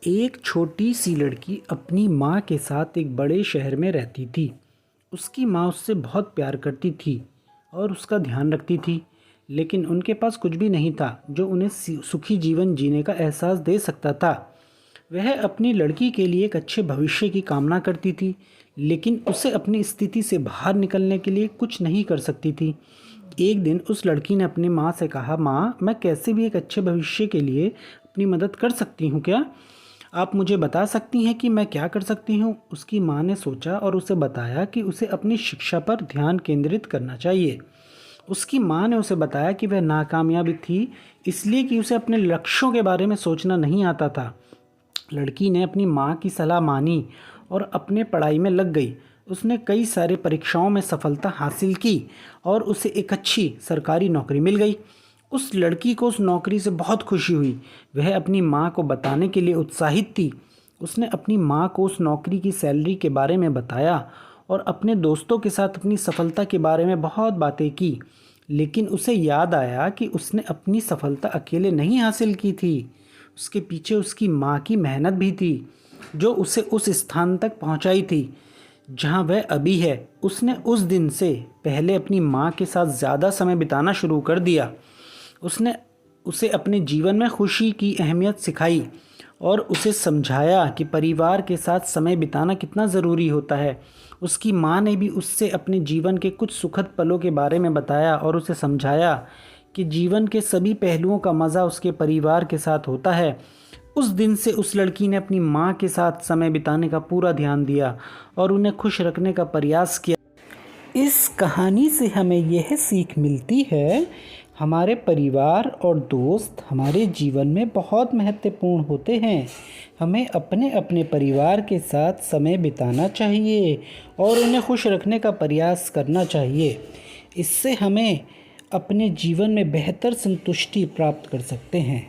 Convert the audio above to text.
एक छोटी सी लड़की अपनी माँ के साथ एक बड़े शहर में रहती थी। उसकी माँ उससे बहुत प्यार करती थी और उसका ध्यान रखती थी, लेकिन उनके पास कुछ भी नहीं था जो उन्हें सुखी जीवन जीने का एहसास दे सकता था। वह अपनी लड़की के लिए एक अच्छे भविष्य की कामना करती थी, लेकिन उसे अपनी स्थिति से बाहर निकलने के लिए कुछ नहीं कर सकती थी। एक दिन उस लड़की ने अपनी माँ से कहा, माँ, मैं कैसे भी एक अच्छे भविष्य के लिए अपनी मदद कर सकती हूँ क्या? आप मुझे बता सकती हैं कि मैं क्या कर सकती हूँ? उसकी माँ ने सोचा और उसे बताया कि उसे अपनी शिक्षा पर ध्यान केंद्रित करना चाहिए। उसकी माँ ने उसे बताया कि वह नाकामयाबी थी इसलिए कि उसे अपने लक्ष्यों के बारे में सोचना नहीं आता था। लड़की ने अपनी माँ की सलाह मानी और अपने पढ़ाई में लग गई। उसने कई सारे परीक्षाओं में सफलता हासिल की और उसे एक अच्छी सरकारी नौकरी मिल गई। उस लड़की को उस नौकरी से बहुत खुशी हुई। वह अपनी माँ को बताने के लिए उत्साहित थी। उसने अपनी माँ को उस नौकरी की सैलरी के बारे में बताया और अपने दोस्तों के साथ अपनी सफलता के बारे में बहुत बातें की। लेकिन उसे याद आया कि उसने अपनी सफलता अकेले नहीं हासिल की थी। उसके पीछे उसकी माँ की मेहनत भी थी, जो उसे उस स्थान तक पहुँचाई थी जहाँ वह अभी है। उसने उस दिन से पहले अपनी माँ के साथ ज़्यादा समय बिताना शुरू कर दिया। उसने उसे अपने जीवन में खुशी की अहमियत सिखाई और उसे समझाया कि परिवार के साथ समय बिताना कितना ज़रूरी होता है। उसकी माँ ने भी उससे अपने जीवन के कुछ सुखद पलों के बारे में बताया और उसे समझाया कि जीवन के सभी पहलुओं का मज़ा उसके परिवार के साथ होता है। उस दिन से उस लड़की ने अपनी माँ के साथ समय बिताने का पूरा ध्यान दिया और उन्हें खुश रखने का प्रयास किया। इस कहानी से हमें यह सीख मिलती है, हमारे परिवार और दोस्त हमारे जीवन में बहुत महत्वपूर्ण होते हैं। हमें अपने अपने परिवार के साथ समय बिताना चाहिए और उन्हें खुश रखने का प्रयास करना चाहिए। इससे हमें अपने जीवन में बेहतर संतुष्टि प्राप्त कर सकते हैं।